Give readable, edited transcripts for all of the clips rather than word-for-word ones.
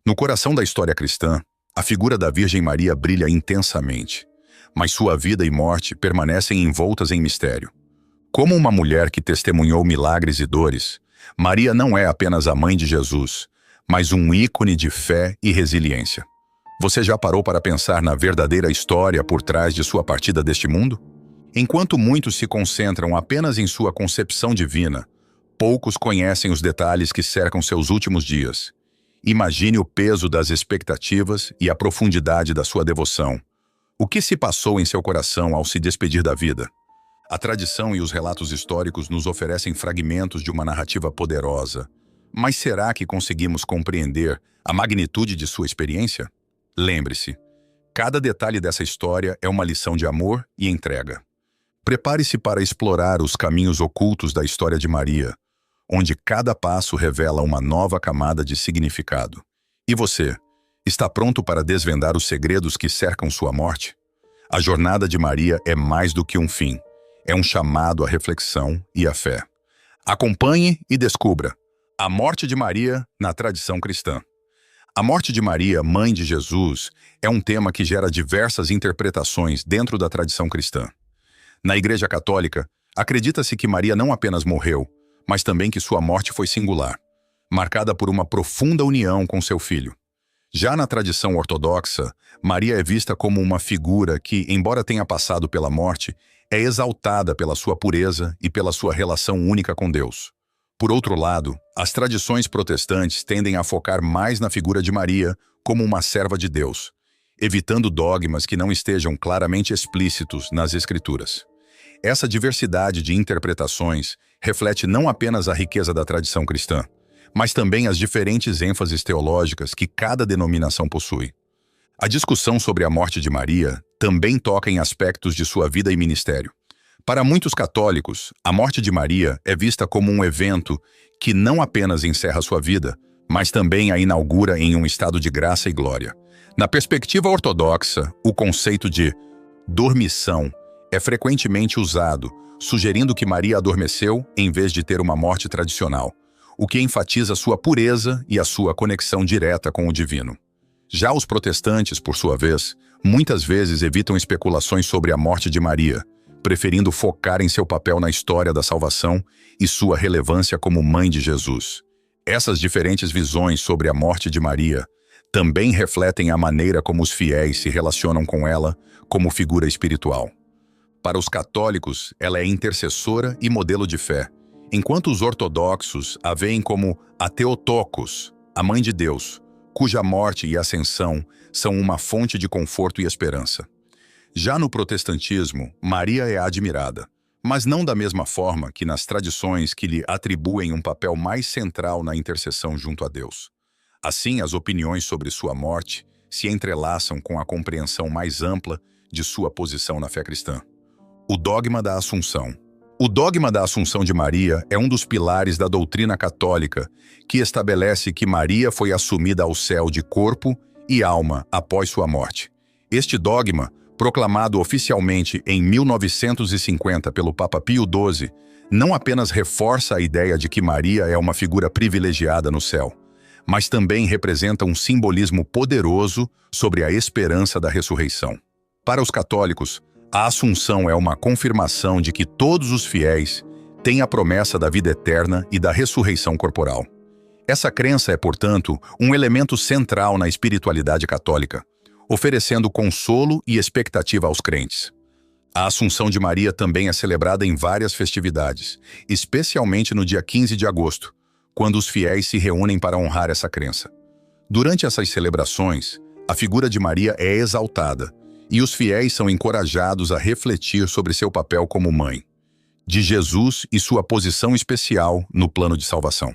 No coração da história cristã, a figura da Virgem Maria brilha intensamente, mas sua vida e morte permanecem envoltas em mistério. Como uma mulher que testemunhou milagres e dores, Maria não é apenas a mãe de Jesus, mas um ícone de fé e resiliência. Você já parou para pensar na verdadeira história por trás de sua partida deste mundo? Enquanto muitos se concentram apenas em sua concepção divina, poucos conhecem os detalhes que cercam seus últimos dias. Imagine o peso das expectativas e a profundidade da sua devoção. O que se passou em seu coração ao se despedir da vida? A tradição e os relatos históricos nos oferecem fragmentos de uma narrativa poderosa. Mas será que conseguimos compreender a magnitude de sua experiência? Lembre-se, cada detalhe dessa história é uma lição de amor e entrega. Prepare-se para explorar os caminhos ocultos da história de Maria, onde cada passo revela uma nova camada de significado. E você, está pronto para desvendar os segredos que cercam sua morte? A jornada de Maria é mais do que um fim. É um chamado à reflexão e à fé. Acompanhe e descubra a morte de Maria na tradição cristã. A morte de Maria, mãe de Jesus, é um tema que gera diversas interpretações dentro da tradição cristã. Na Igreja Católica, acredita-se que Maria não apenas morreu, mas também que sua morte foi singular, marcada por uma profunda união com seu filho. Já na tradição ortodoxa, Maria é vista como uma figura que, embora tenha passado pela morte, é exaltada pela sua pureza e pela sua relação única com Deus. Por outro lado, as tradições protestantes tendem a focar mais na figura de Maria como uma serva de Deus, evitando dogmas que não estejam claramente explícitos nas Escrituras. Essa diversidade de interpretações reflete não apenas a riqueza da tradição cristã, mas também as diferentes ênfases teológicas que cada denominação possui. A discussão sobre a morte de Maria também toca em aspectos de sua vida e ministério. Para muitos católicos, a morte de Maria é vista como um evento que não apenas encerra sua vida, mas também a inaugura em um estado de graça e glória. Na perspectiva ortodoxa, o conceito de dormição é frequentemente usado, sugerindo que Maria adormeceu em vez de ter uma morte tradicional, o que enfatiza sua pureza e a sua conexão direta com o divino. Já os protestantes, por sua vez, muitas vezes evitam especulações sobre a morte de Maria, preferindo focar em seu papel na história da salvação e sua relevância como mãe de Jesus. Essas diferentes visões sobre a morte de Maria também refletem a maneira como os fiéis se relacionam com ela como figura espiritual. Para os católicos, ela é intercessora e modelo de fé, enquanto os ortodoxos a veem como a Theotokos, a Mãe de Deus, cuja morte e ascensão são uma fonte de conforto e esperança. Já no protestantismo, Maria é admirada, mas não da mesma forma que nas tradições que lhe atribuem um papel mais central na intercessão junto a Deus. Assim, as opiniões sobre sua morte se entrelaçam com a compreensão mais ampla de sua posição na fé cristã. O dogma da Assunção. O dogma da Assunção de Maria é um dos pilares da doutrina católica, que estabelece que Maria foi assumida ao céu de corpo e alma após sua morte. Este dogma, proclamado oficialmente em 1950 pelo Papa Pio XII, não apenas reforça a ideia de que Maria é uma figura privilegiada no céu, mas também representa um simbolismo poderoso sobre a esperança da ressurreição. Para os católicos, a Assunção é uma confirmação de que todos os fiéis têm a promessa da vida eterna e da ressurreição corporal. Essa crença é, portanto, um elemento central na espiritualidade católica, oferecendo consolo e expectativa aos crentes. A Assunção de Maria também é celebrada em várias festividades, especialmente no dia 15 de agosto, quando os fiéis se reúnem para honrar essa crença. Durante essas celebrações, a figura de Maria é exaltada, e os fiéis são encorajados a refletir sobre seu papel como mãe de Jesus e sua posição especial no plano de salvação.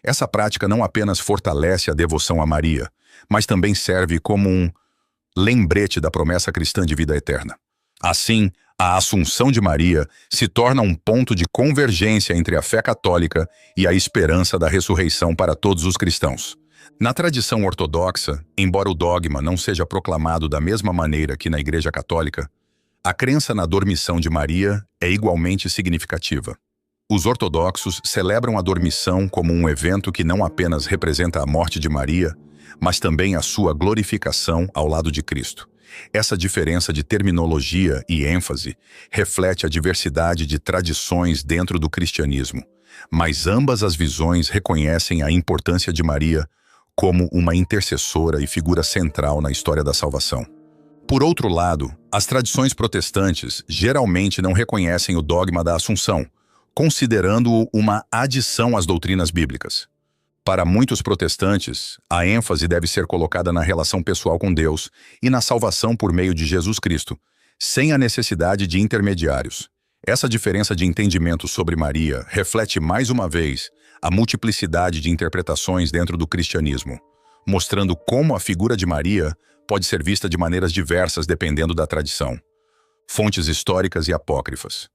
Essa prática não apenas fortalece a devoção a Maria, mas também serve como um lembrete da promessa cristã de vida eterna. Assim, a Assunção de Maria se torna um ponto de convergência entre a fé católica e a esperança da ressurreição para todos os cristãos. Na tradição ortodoxa, embora o dogma não seja proclamado da mesma maneira que na Igreja Católica, a crença na dormição de Maria é igualmente significativa. Os ortodoxos celebram a dormição como um evento que não apenas representa a morte de Maria, mas também a sua glorificação ao lado de Cristo. Essa diferença de terminologia e ênfase reflete a diversidade de tradições dentro do cristianismo, mas ambas as visões reconhecem a importância de Maria como uma intercessora e figura central na história da salvação. Por outro lado, as tradições protestantes geralmente não reconhecem o dogma da Assunção, considerando-o uma adição às doutrinas bíblicas. Para muitos protestantes, a ênfase deve ser colocada na relação pessoal com Deus e na salvação por meio de Jesus Cristo, sem a necessidade de intermediários. Essa diferença de entendimento sobre Maria reflete mais uma vez a multiplicidade de interpretações dentro do cristianismo, mostrando como a figura de Maria pode ser vista de maneiras diversas dependendo da tradição. Fontes históricas e apócrifas.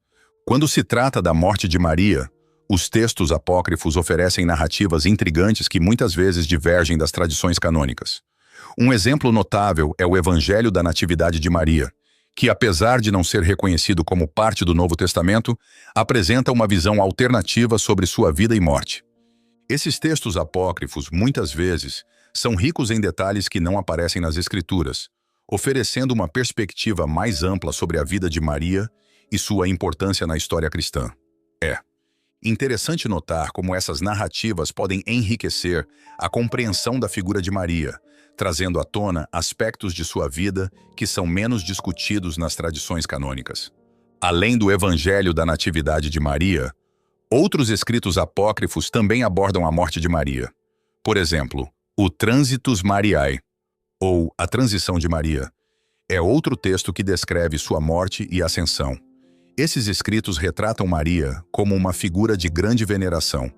Quando se trata da morte de Maria, os textos apócrifos oferecem narrativas intrigantes que muitas vezes divergem das tradições canônicas. Um exemplo notável é o Evangelho da Natividade de Maria, que, apesar de não ser reconhecido como parte do Novo Testamento, apresenta uma visão alternativa sobre sua vida e morte. Esses textos apócrifos, muitas vezes, são ricos em detalhes que não aparecem nas Escrituras, oferecendo uma perspectiva mais ampla sobre a vida de Maria e sua importância na história cristã. É interessante notar como essas narrativas podem enriquecer a compreensão da figura de Maria, trazendo à tona aspectos de sua vida que são menos discutidos nas tradições canônicas. Além do Evangelho da Natividade de Maria, outros escritos apócrifos também abordam a morte de Maria. Por exemplo, o Transitus Mariae, ou a Transição de Maria, é outro texto que descreve sua morte e ascensão. Esses escritos retratam Maria como uma figura de grande veneração,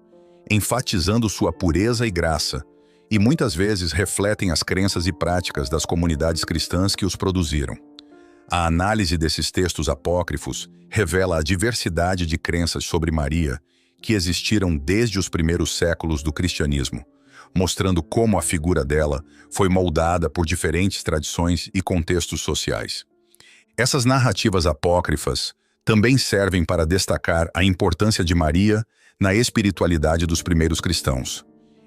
enfatizando sua pureza e graça, e muitas vezes refletem as crenças e práticas das comunidades cristãs que os produziram. A análise desses textos apócrifos revela a diversidade de crenças sobre Maria que existiram desde os primeiros séculos do cristianismo, mostrando como a figura dela foi moldada por diferentes tradições e contextos sociais. Essas narrativas apócrifas também servem para destacar a importância de Maria na espiritualidade dos primeiros cristãos.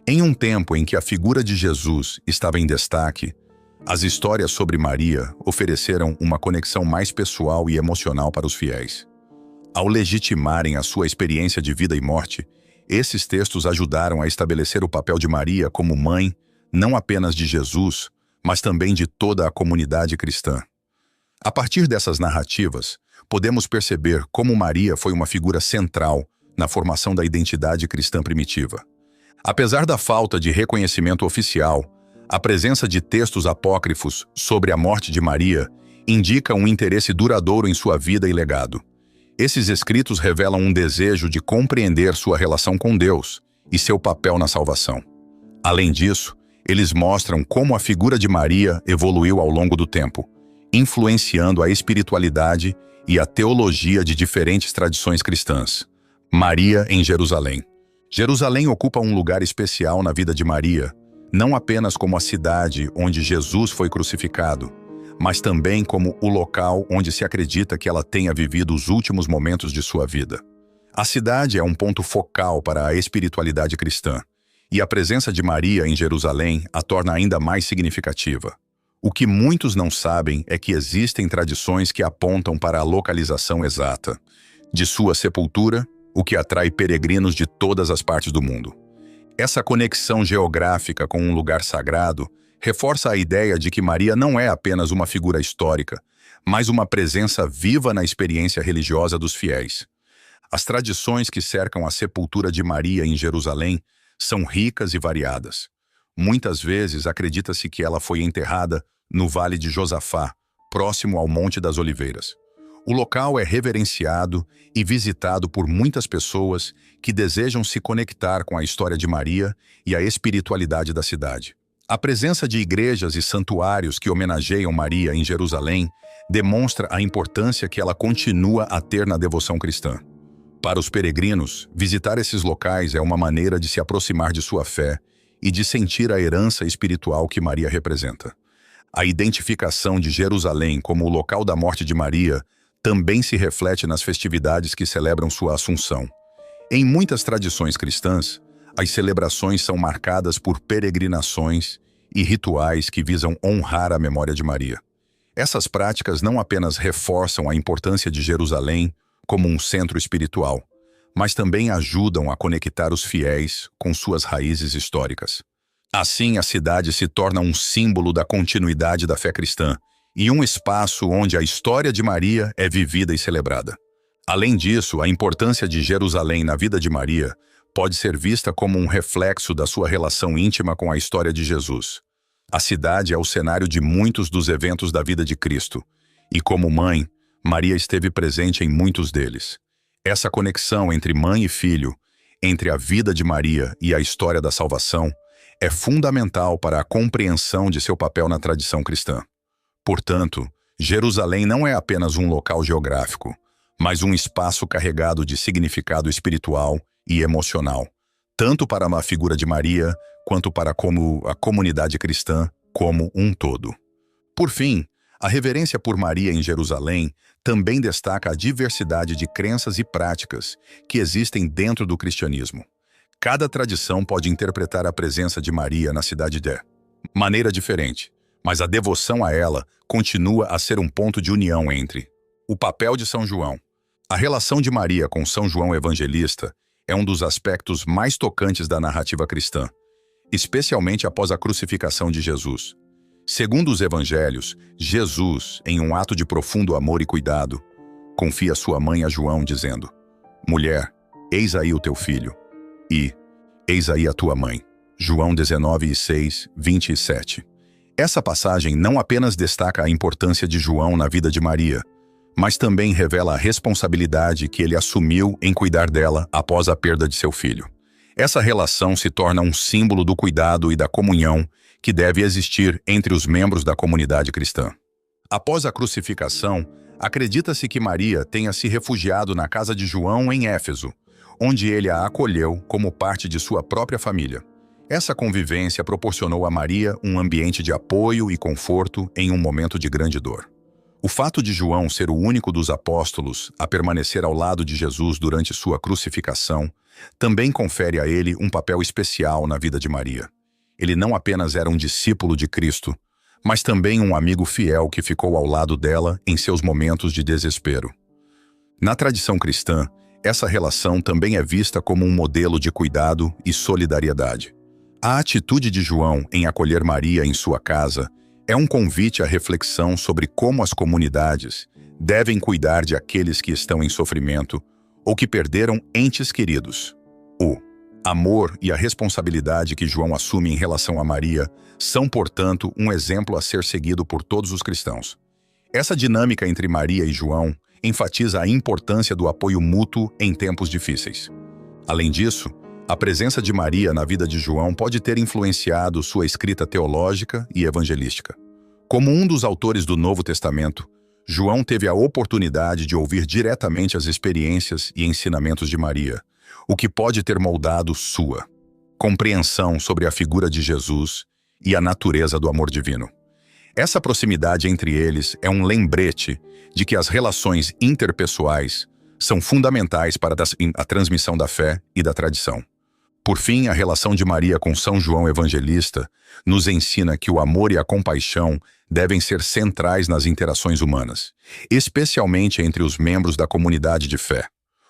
Em um tempo em que a figura de Jesus estava em destaque, as histórias sobre Maria ofereceram uma conexão mais pessoal e emocional para os fiéis. Ao legitimarem a sua experiência de vida e morte, esses textos ajudaram a estabelecer o papel de Maria como mãe, não apenas de Jesus, mas também de toda a comunidade cristã. A partir dessas narrativas, podemos perceber como Maria foi uma figura central na formação da identidade cristã primitiva. Apesar da falta de reconhecimento oficial, a presença de textos apócrifos sobre a morte de Maria indica um interesse duradouro em sua vida e legado. Esses escritos revelam um desejo de compreender sua relação com Deus e seu papel na salvação. Além disso, eles mostram como a figura de Maria evoluiu ao longo do tempo, influenciando a espiritualidade e a teologia de diferentes tradições cristãs. Maria em Jerusalém. Jerusalém ocupa um lugar especial na vida de Maria, não apenas como a cidade onde Jesus foi crucificado, mas também como o local onde se acredita que ela tenha vivido os últimos momentos de sua vida. A cidade é um ponto focal para a espiritualidade cristã, e a presença de Maria em Jerusalém a torna ainda mais significativa. O que muitos não sabem é que existem tradições que apontam para a localização exata de sua sepultura, o que atrai peregrinos de todas as partes do mundo. Essa conexão geográfica com um lugar sagrado reforça a ideia de que Maria não é apenas uma figura histórica, mas uma presença viva na experiência religiosa dos fiéis. As tradições que cercam a sepultura de Maria em Jerusalém são ricas e variadas. Muitas vezes acredita-se que ela foi enterrada no Vale de Josafá, próximo ao Monte das Oliveiras. O local é reverenciado e visitado por muitas pessoas que desejam se conectar com a história de Maria e a espiritualidade da cidade. A presença de igrejas e santuários que homenageiam Maria em Jerusalém demonstra a importância que ela continua a ter na devoção cristã. Para os peregrinos, visitar esses locais é uma maneira de se aproximar de sua fé e de sentir a herança espiritual que Maria representa. A identificação de Jerusalém como o local da morte de Maria também se reflete nas festividades que celebram sua Assunção. Em muitas tradições cristãs, as celebrações são marcadas por peregrinações e rituais que visam honrar a memória de Maria. Essas práticas não apenas reforçam a importância de Jerusalém como um centro espiritual, mas também ajudam a conectar os fiéis com suas raízes históricas. Assim, a cidade se torna um símbolo da continuidade da fé cristã e um espaço onde a história de Maria é vivida e celebrada. Além disso, a importância de Jerusalém na vida de Maria pode ser vista como um reflexo da sua relação íntima com a história de Jesus. A cidade é o cenário de muitos dos eventos da vida de Cristo, e como mãe, Maria esteve presente em muitos deles. Essa conexão entre mãe e filho, entre a vida de Maria e a história da salvação, é fundamental para a compreensão de seu papel na tradição cristã. Portanto, Jerusalém não é apenas um local geográfico, mas um espaço carregado de significado espiritual e emocional, tanto para a figura de Maria, quanto para a comunidade cristã como um todo. Por fim, a reverência por Maria em Jerusalém também destaca a diversidade de crenças e práticas que existem dentro do cristianismo. Cada tradição pode interpretar a presença de Maria na cidade de maneira diferente, mas a devoção a ela continua a ser um ponto de união entre o papel de São João. A relação de Maria com São João Evangelista é um dos aspectos mais tocantes da narrativa cristã, especialmente após a crucificação de Jesus. Segundo os evangelhos, Jesus, em um ato de profundo amor e cuidado, confia sua mãe a João, dizendo: "Mulher, eis aí o teu filho, e eis aí a tua mãe." João 19:6, 27. Essa passagem não apenas destaca a importância de João na vida de Maria, mas também revela a responsabilidade que ele assumiu em cuidar dela após a perda de seu filho. Essa relação se torna um símbolo do cuidado e da comunhão que deve existir entre os membros da comunidade cristã. Após a crucificação, acredita-se que Maria tenha se refugiado na casa de João em Éfeso, onde ele a acolheu como parte de sua própria família. Essa convivência proporcionou a Maria um ambiente de apoio e conforto em um momento de grande dor. O fato de João ser o único dos apóstolos a permanecer ao lado de Jesus durante sua crucificação também confere a ele um papel especial na vida de Maria. Ele não apenas era um discípulo de Cristo, mas também um amigo fiel que ficou ao lado dela em seus momentos de desespero. Na tradição cristã, essa relação também é vista como um modelo de cuidado e solidariedade. A atitude de João em acolher Maria em sua casa é um convite à reflexão sobre como as comunidades devem cuidar de aqueles que estão em sofrimento ou que perderam entes queridos. O amor e a responsabilidade que João assume em relação a Maria são, portanto, um exemplo a ser seguido por todos os cristãos. Essa dinâmica entre Maria e João enfatiza a importância do apoio mútuo em tempos difíceis. Além disso, a presença de Maria na vida de João pode ter influenciado sua escrita teológica e evangelística. Como um dos autores do Novo Testamento, João teve a oportunidade de ouvir diretamente as experiências e ensinamentos de Maria, o que pode ter moldado sua compreensão sobre a figura de Jesus e a natureza do amor divino. Essa proximidade entre eles é um lembrete de que as relações interpessoais são fundamentais para a transmissão da fé e da tradição. Por fim, a relação de Maria com São João Evangelista nos ensina que o amor e a compaixão devem ser centrais nas interações humanas, especialmente entre os membros da comunidade de fé.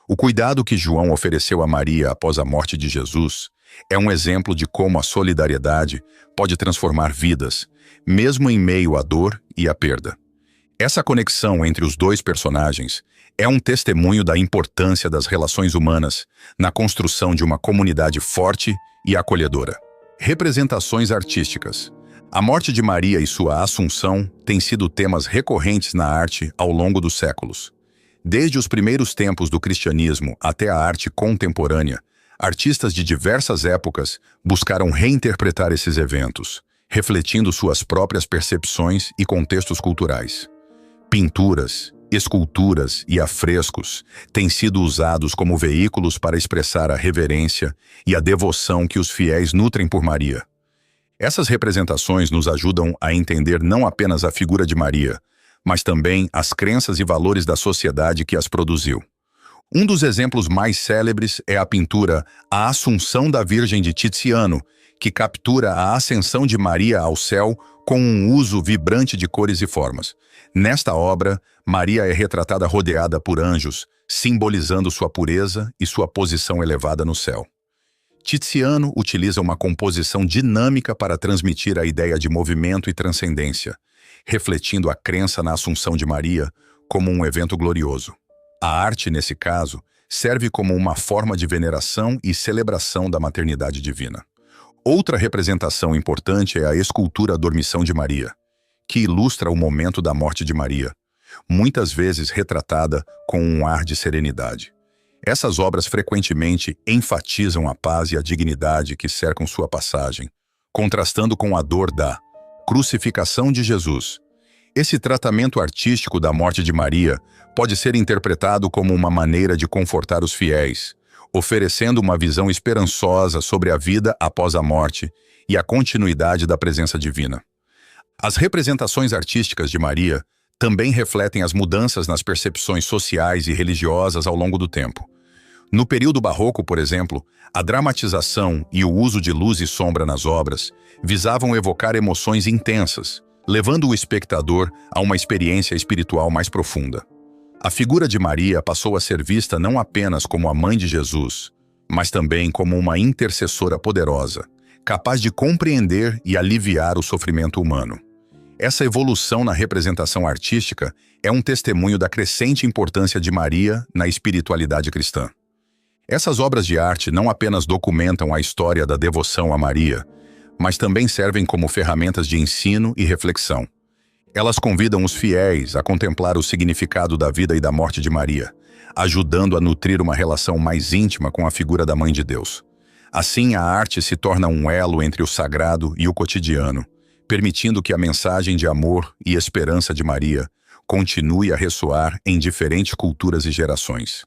O cuidado que João ofereceu a Maria após a morte de Jesus é um exemplo de como a solidariedade pode transformar vidas, mesmo em meio à dor e à perda. Essa conexão entre os dois personagens é um testemunho da importância das relações humanas na construção de uma comunidade forte e acolhedora. Representações artísticas. A morte de Maria e sua assunção têm sido temas recorrentes na arte ao longo dos séculos. Desde os primeiros tempos do cristianismo até a arte contemporânea, artistas de diversas épocas buscaram reinterpretar esses eventos, refletindo suas próprias percepções e contextos culturais. Pinturas, esculturas e afrescos têm sido usados como veículos para expressar a reverência e a devoção que os fiéis nutrem por Maria. Essas representações nos ajudam a entender não apenas a figura de Maria, mas também as crenças e valores da sociedade que as produziu. Um dos exemplos mais célebres é a pintura A Assunção da Virgem de Tiziano, que captura a ascensão de Maria ao céu com um uso vibrante de cores e formas. Nesta obra, Maria é retratada rodeada por anjos, simbolizando sua pureza e sua posição elevada no céu. Tiziano utiliza uma composição dinâmica para transmitir a ideia de movimento e transcendência, refletindo a crença na Assunção de Maria como um evento glorioso. A arte, nesse caso, serve como uma forma de veneração e celebração da maternidade divina. Outra representação importante é a escultura Dormição de Maria, que ilustra o momento da morte de Maria, muitas vezes retratada com um ar de serenidade. Essas obras frequentemente enfatizam a paz e a dignidade que cercam sua passagem, contrastando com a dor da crucificação de Jesus. Esse tratamento artístico da morte de Maria pode ser interpretado como uma maneira de confortar os fiéis, oferecendo uma visão esperançosa sobre a vida após a morte e a continuidade da presença divina. As representações artísticas de Maria também refletem as mudanças nas percepções sociais e religiosas ao longo do tempo. No período barroco, por exemplo, a dramatização e o uso de luz e sombra nas obras visavam evocar emoções intensas, levando o espectador a uma experiência espiritual mais profunda. A figura de Maria passou a ser vista não apenas como a mãe de Jesus, mas também como uma intercessora poderosa, capaz de compreender e aliviar o sofrimento humano. Essa evolução na representação artística é um testemunho da crescente importância de Maria na espiritualidade cristã. Essas obras de arte não apenas documentam a história da devoção a Maria, mas também servem como ferramentas de ensino e reflexão. Elas convidam os fiéis a contemplar o significado da vida e da morte de Maria, ajudando a nutrir uma relação mais íntima com a figura da Mãe de Deus. Assim, a arte se torna um elo entre o sagrado e o cotidiano, permitindo que a mensagem de amor e esperança de Maria continue a ressoar em diferentes culturas e gerações.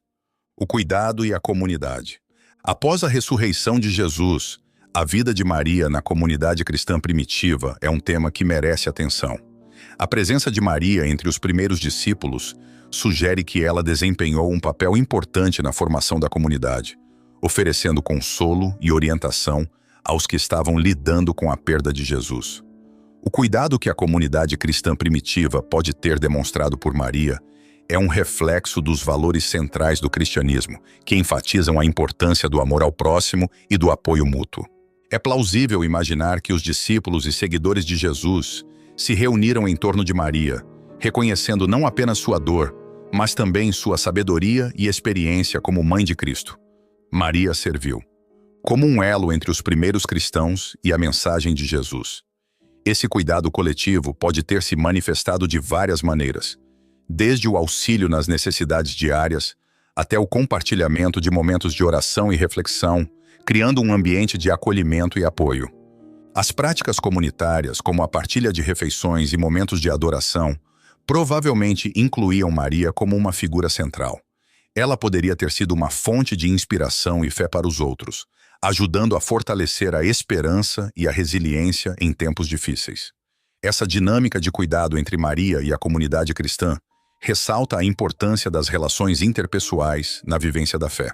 O cuidado e a comunidade. Após a ressurreição de Jesus, a vida de Maria na comunidade cristã primitiva é um tema que merece atenção. A presença de Maria entre os primeiros discípulos sugere que ela desempenhou um papel importante na formação da comunidade, oferecendo consolo e orientação aos que estavam lidando com a perda de Jesus. O cuidado que a comunidade cristã primitiva pode ter demonstrado por Maria é um reflexo dos valores centrais do cristianismo, que enfatizam a importância do amor ao próximo e do apoio mútuo. É plausível imaginar que os discípulos e seguidores de Jesus se reuniram em torno de Maria, reconhecendo não apenas sua dor, mas também sua sabedoria e experiência como mãe de Cristo. Maria serviu como um elo entre os primeiros cristãos e a mensagem de Jesus. Esse cuidado coletivo pode ter se manifestado de várias maneiras, desde o auxílio nas necessidades diárias até o compartilhamento de momentos de oração e reflexão, criando um ambiente de acolhimento e apoio. As práticas comunitárias, como a partilha de refeições e momentos de adoração, provavelmente incluíam Maria como uma figura central. Ela poderia ter sido uma fonte de inspiração e fé para os outros, ajudando a fortalecer a esperança e a resiliência em tempos difíceis. Essa dinâmica de cuidado entre Maria e a comunidade cristã ressalta a importância das relações interpessoais na vivência da fé.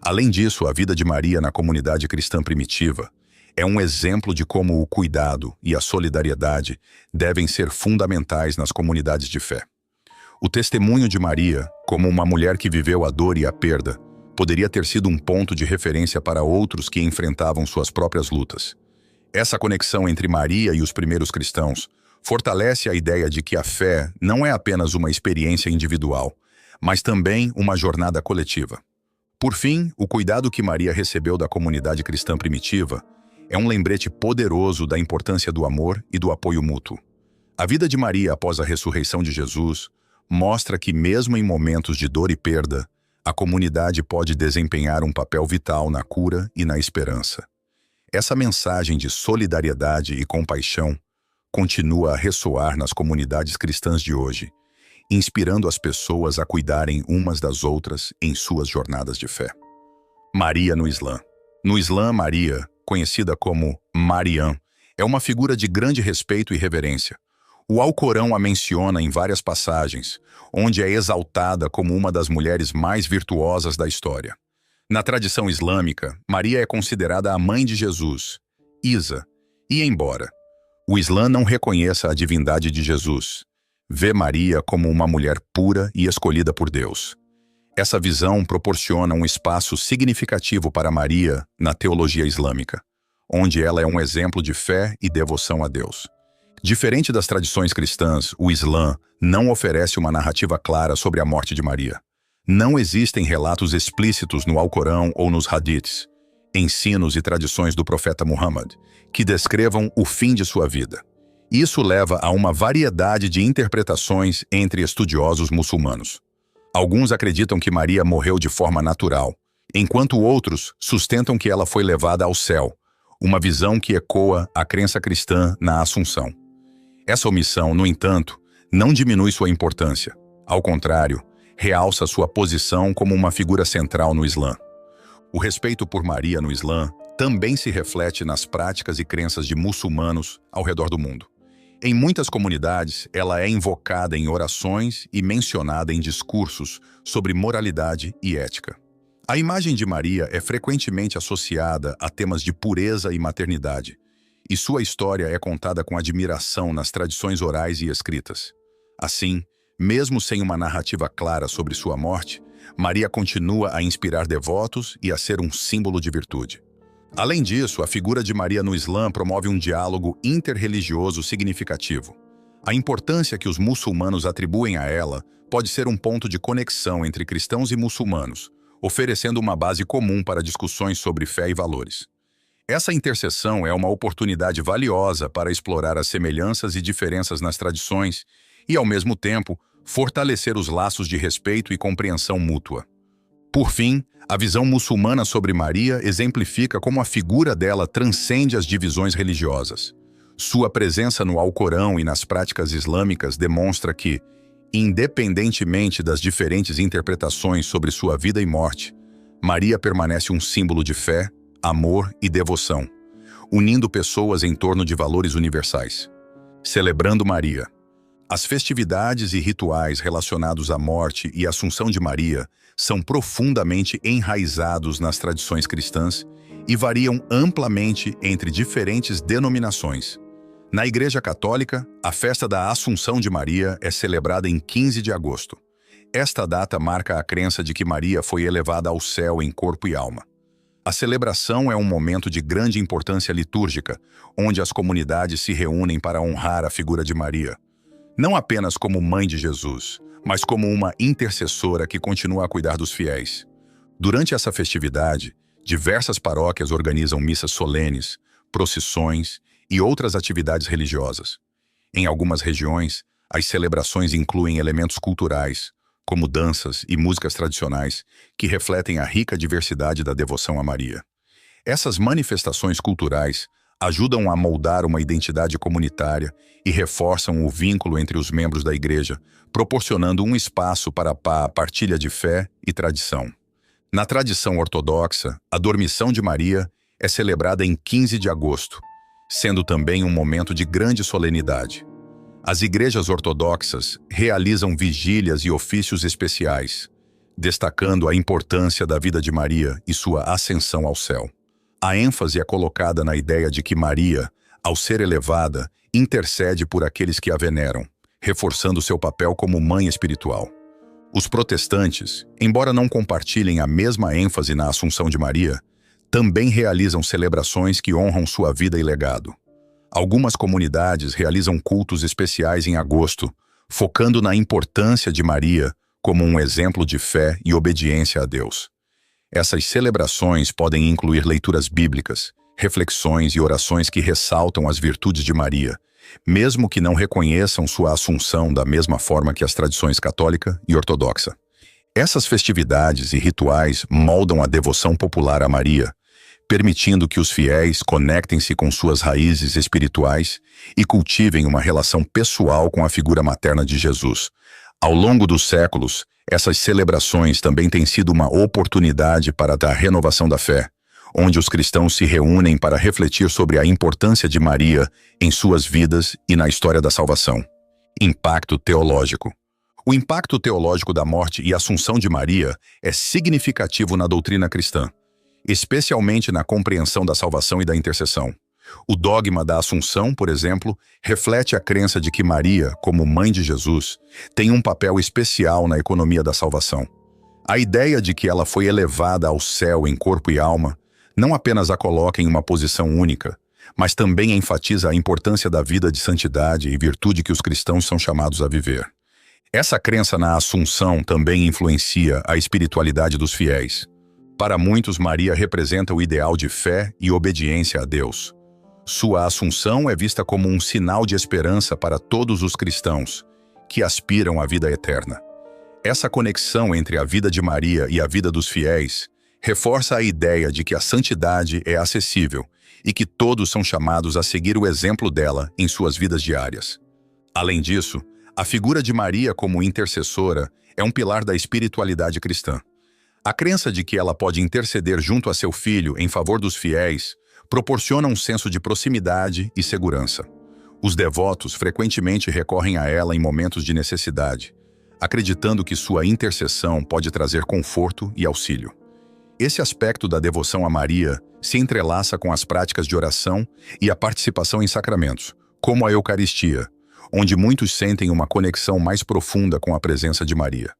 Além disso, a vida de Maria na comunidade cristã primitiva é um exemplo de como o cuidado e a solidariedade devem ser fundamentais nas comunidades de fé. O testemunho de Maria, como uma mulher que viveu a dor e a perda, poderia ter sido um ponto de referência para outros que enfrentavam suas próprias lutas. Essa conexão entre Maria e os primeiros cristãos fortalece a ideia de que a fé não é apenas uma experiência individual, mas também uma jornada coletiva. Por fim, o cuidado que Maria recebeu da comunidade cristã primitiva é um lembrete poderoso da importância do amor e do apoio mútuo. A vida de Maria após a ressurreição de Jesus mostra que, mesmo em momentos de dor e perda, a comunidade pode desempenhar um papel vital na cura e na esperança. Essa mensagem de solidariedade e compaixão continua a ressoar nas comunidades cristãs de hoje, inspirando as pessoas a cuidarem umas das outras em suas jornadas de fé. Maria no Islã. No Islã, Maria, conhecida como Mariam, é uma figura de grande respeito e reverência. O Alcorão a menciona em várias passagens, onde é exaltada como uma das mulheres mais virtuosas da história. Na tradição islâmica, Maria é considerada a mãe de Jesus Isa. E embora o Islã não reconheça a divindade de Jesus, vê Maria como uma mulher pura e escolhida por Deus. Essa visão proporciona um espaço significativo para Maria na teologia islâmica, onde ela é um exemplo de fé e devoção a Deus. Diferente das tradições cristãs, o Islã não oferece uma narrativa clara sobre a morte de Maria. Não existem relatos explícitos no Alcorão ou nos hadiths, ensinos e tradições do profeta Muhammad, que descrevam o fim de sua vida. Isso leva a uma variedade de interpretações entre estudiosos muçulmanos. Alguns acreditam que Maria morreu de forma natural, enquanto outros sustentam que ela foi levada ao céu, uma visão que ecoa a crença cristã na Assunção. Essa omissão, no entanto, não diminui sua importância. Ao contrário, realça sua posição como uma figura central no Islã. O respeito por Maria no Islã também se reflete nas práticas e crenças de muçulmanos ao redor do mundo. Em muitas comunidades, ela é invocada em orações e mencionada em discursos sobre moralidade e ética. A imagem de Maria é frequentemente associada a temas de pureza e maternidade, e sua história é contada com admiração nas tradições orais e escritas. Assim, mesmo sem uma narrativa clara sobre sua morte, Maria continua a inspirar devotos e a ser um símbolo de virtude. Além disso, a figura de Maria no Islã promove um diálogo interreligioso significativo. A importância que os muçulmanos atribuem a ela pode ser um ponto de conexão entre cristãos e muçulmanos, oferecendo uma base comum para discussões sobre fé e valores. Essa interseção é uma oportunidade valiosa para explorar as semelhanças e diferenças nas tradições e, ao mesmo tempo, fortalecer os laços de respeito e compreensão mútua. Por fim, a visão muçulmana sobre Maria exemplifica como a figura dela transcende as divisões religiosas. Sua presença no Alcorão e nas práticas islâmicas demonstra que, independentemente das diferentes interpretações sobre sua vida e morte, Maria permanece um símbolo de fé, amor e devoção, unindo pessoas em torno de valores universais. Celebrando Maria. As festividades e rituais relacionados à morte e Assunção de Maria são profundamente enraizados nas tradições cristãs e variam amplamente entre diferentes denominações. Na Igreja Católica, a festa da Assunção de Maria é celebrada em 15 de agosto. Esta data marca a crença de que Maria foi elevada ao céu em corpo e alma. A celebração é um momento de grande importância litúrgica, onde as comunidades se reúnem para honrar a figura de Maria, não apenas como mãe de Jesus, mas como uma intercessora que continua a cuidar dos fiéis. Durante essa festividade, diversas paróquias organizam missas solenes, procissões e outras atividades religiosas. Em algumas regiões, as celebrações incluem elementos culturais, como danças e músicas tradicionais, que refletem a rica diversidade da devoção a Maria. Essas manifestações culturais ajudam a moldar uma identidade comunitária e reforçam o vínculo entre os membros da Igreja, proporcionando um espaço para a partilha de fé e tradição. Na tradição ortodoxa, a Dormição de Maria é celebrada em 15 de agosto, sendo também um momento de grande solenidade. As igrejas ortodoxas realizam vigílias e ofícios especiais, destacando a importância da vida de Maria e sua ascensão ao céu. A ênfase é colocada na ideia de que Maria, ao ser elevada, intercede por aqueles que a veneram, reforçando seu papel como mãe espiritual. Os protestantes, embora não compartilhem a mesma ênfase na Assunção de Maria, também realizam celebrações que honram sua vida e legado. Algumas comunidades realizam cultos especiais em agosto, focando na importância de Maria como um exemplo de fé e obediência a Deus. Essas celebrações podem incluir leituras bíblicas, reflexões e orações que ressaltam as virtudes de Maria, mesmo que não reconheçam sua assunção da mesma forma que as tradições católica e ortodoxa. Essas festividades e rituais moldam a devoção popular a Maria, permitindo que os fiéis conectem-se com suas raízes espirituais e cultivem uma relação pessoal com a figura materna de Jesus. Ao longo dos séculos, essas celebrações também têm sido uma oportunidade para a renovação da fé, onde os cristãos se reúnem para refletir sobre a importância de Maria em suas vidas e na história da salvação. Impacto teológico. O impacto teológico da morte e assunção de Maria é significativo na doutrina cristã, especialmente na compreensão da salvação e da intercessão. O dogma da Assunção, por exemplo, reflete a crença de que Maria, como mãe de Jesus, tem um papel especial na economia da salvação. A ideia de que ela foi elevada ao céu em corpo e alma não apenas a coloca em uma posição única, mas também enfatiza a importância da vida de santidade e virtude que os cristãos são chamados a viver. Essa crença na Assunção também influencia a espiritualidade dos fiéis. Para muitos, Maria representa o ideal de fé e obediência a Deus. Sua Assunção é vista como um sinal de esperança para todos os cristãos que aspiram à vida eterna. Essa conexão entre a vida de Maria e a vida dos fiéis reforça a ideia de que a santidade é acessível e que todos são chamados a seguir o exemplo dela em suas vidas diárias. Além disso, a figura de Maria como intercessora é um pilar da espiritualidade cristã. A crença de que ela pode interceder junto a seu filho em favor dos fiéis proporciona um senso de proximidade e segurança. Os devotos frequentemente recorrem a ela em momentos de necessidade, acreditando que sua intercessão pode trazer conforto e auxílio. Esse aspecto da devoção a Maria se entrelaça com as práticas de oração e a participação em sacramentos, como a Eucaristia, onde muitos sentem uma conexão mais profunda com a presença de Maria.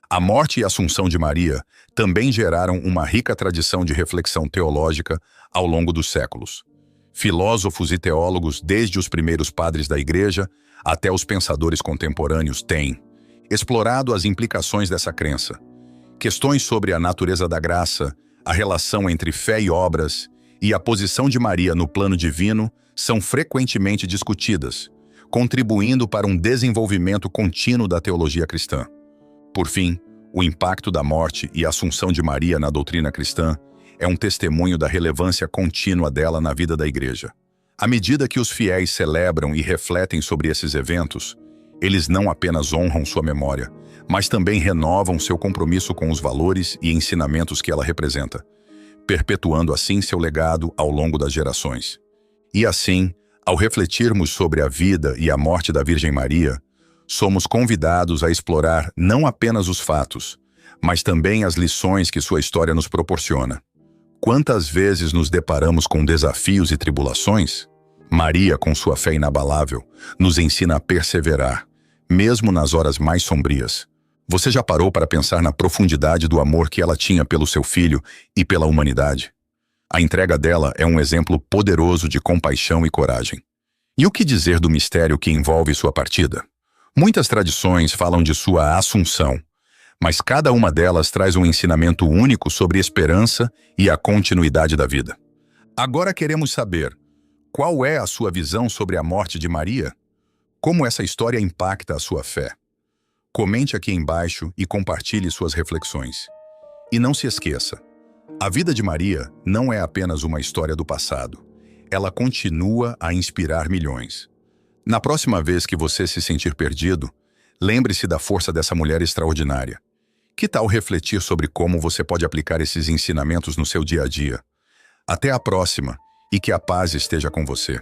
A morte e a Assunção de Maria também geraram uma rica tradição de reflexão teológica ao longo dos séculos. Filósofos e teólogos, desde os primeiros padres da Igreja até os pensadores contemporâneos, têm explorado as implicações dessa crença. Questões sobre a natureza da graça, a relação entre fé e obras e a posição de Maria no plano divino são frequentemente discutidas, contribuindo para um desenvolvimento contínuo da teologia cristã. Por fim, o impacto da morte e a Assunção de Maria na doutrina cristã é um testemunho da relevância contínua dela na vida da Igreja. À medida que os fiéis celebram e refletem sobre esses eventos, eles não apenas honram sua memória, mas também renovam seu compromisso com os valores e ensinamentos que ela representa, perpetuando assim seu legado ao longo das gerações. E assim, ao refletirmos sobre a vida e a morte da Virgem Maria, somos convidados a explorar não apenas os fatos, mas também as lições que sua história nos proporciona. Quantas vezes nos deparamos com desafios e tribulações? Maria, com sua fé inabalável, nos ensina a perseverar, mesmo nas horas mais sombrias. Você já parou para pensar na profundidade do amor que ela tinha pelo seu filho e pela humanidade? A entrega dela é um exemplo poderoso de compaixão e coragem. E o que dizer do mistério que envolve sua partida? Muitas tradições falam de sua Assunção, mas cada uma delas traz um ensinamento único sobre esperança e a continuidade da vida. Agora queremos saber, qual é a sua visão sobre a morte de Maria? Como essa história impacta a sua fé? Comente aqui embaixo e compartilhe suas reflexões. E não se esqueça, a vida de Maria não é apenas uma história do passado. Ela continua a inspirar milhões. Na próxima vez que você se sentir perdido, lembre-se da força dessa mulher extraordinária. Que tal refletir sobre como você pode aplicar esses ensinamentos no seu dia a dia? Até a próxima e que a paz esteja com você.